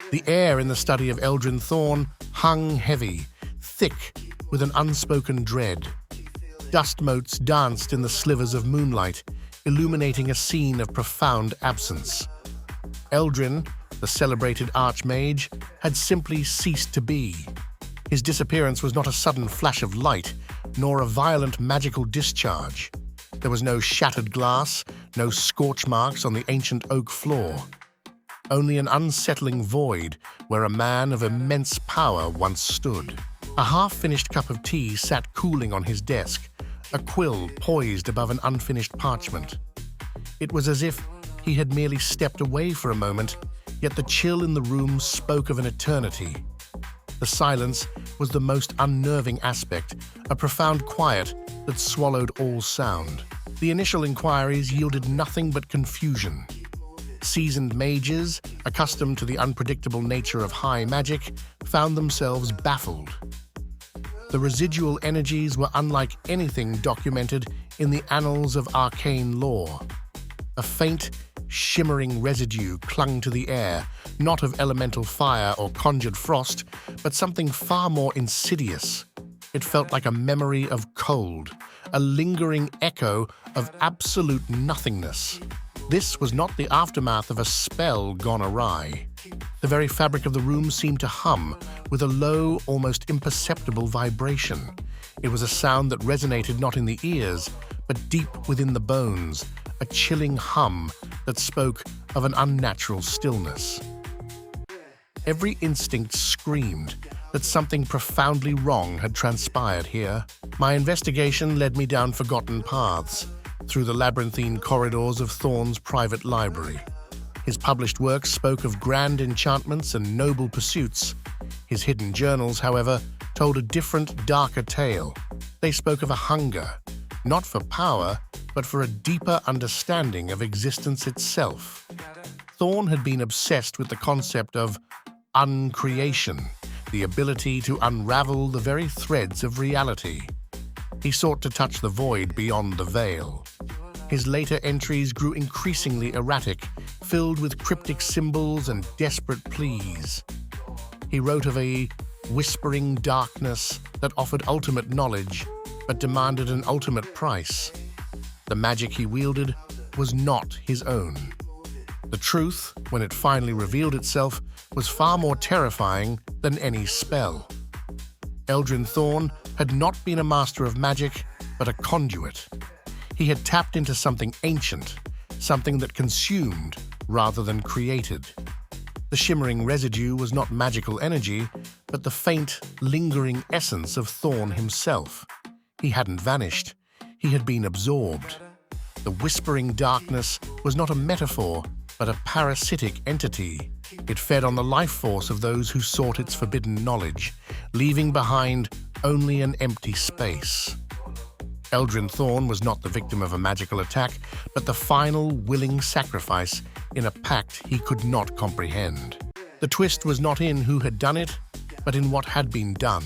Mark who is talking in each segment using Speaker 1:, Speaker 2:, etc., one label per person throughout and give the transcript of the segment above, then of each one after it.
Speaker 1: The air in the study of Eldrin Thorne hung heavy, thick with an unspoken dread. Dust motes danced in the slivers of moonlight, illuminating a scene of profound absence. Eldrin, the celebrated archmage, had simply ceased to be. His disappearance was not a sudden flash of light, nor a violent magical discharge. There was no shattered glass, no scorch marks on the ancient oak floor. Only an unsettling void where a man of immense power once stood. A half-finished cup of tea sat cooling on his desk, a quill poised above an unfinished parchment. It was as if he had merely stepped away for a moment, yet the chill in the room spoke of an eternity. The silence was the most unnerving aspect, a profound quiet that swallowed all sound. The initial inquiries yielded nothing but confusion. Seasoned mages, accustomed to the unpredictable nature of high magic, found themselves baffled. The residual energies were unlike anything documented in the annals of arcane lore. A faint, shimmering residue clung to the air, not of elemental fire or conjured frost, but something far more insidious. It felt like a memory of cold, a lingering echo of absolute nothingness. This was not the aftermath of a spell gone awry. The very fabric of the room seemed to hum with a low, almost imperceptible vibration. It was a sound that resonated not in the ears, but deep within the bones, a chilling hum that spoke of an unnatural stillness. Every instinct screamed that something profoundly wrong had transpired here. My investigation led me down forgotten paths, through the labyrinthine corridors of Thorne's private library. His published works spoke of grand enchantments and noble pursuits. His hidden journals, however, told a different, darker tale. They spoke of a hunger, not for power, but for a deeper understanding of existence itself. Thorne had been obsessed with the concept of uncreation, the ability to unravel the very threads of reality. He sought to touch the void beyond the veil. His later entries grew increasingly erratic, filled with cryptic symbols and desperate pleas. He wrote of a whispering darkness that offered ultimate knowledge, but demanded an ultimate price. The magic he wielded was not his own. The truth, when it finally revealed itself, was far more terrifying than any spell. Eldrin Thorne had not been a master of magic, but a conduit. He had tapped into something ancient, something that consumed rather than created. The shimmering residue was not magical energy, but the faint, lingering essence of Thorne himself. He hadn't vanished. He had been absorbed. The whispering darkness was not a metaphor, but a parasitic entity. It fed on the life force of those who sought its forbidden knowledge, leaving behind only an empty space. Eldrin Thorne was not the victim of a magical attack, but the final willing sacrifice in a pact he could not comprehend. The twist was not in who had done it, but in what had been done.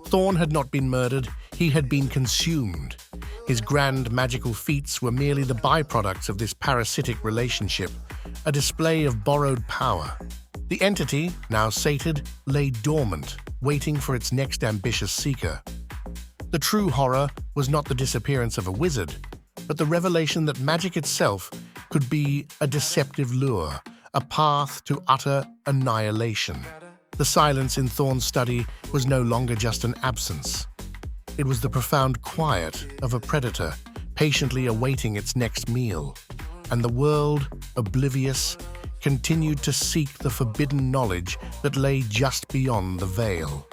Speaker 1: Thorne had not been murdered, he had been consumed. His grand magical feats were merely the byproducts of this parasitic relationship, a display of borrowed power. The entity, now sated, lay dormant, waiting for its next ambitious seeker. The true horror was not the disappearance of a wizard, but the revelation that magic itself could be a deceptive lure, a path to utter annihilation. The silence in Thorne's study was no longer just an absence. It was the profound quiet of a predator, patiently awaiting its next meal. And the world, oblivious, continued to seek the forbidden knowledge that lay just beyond the veil.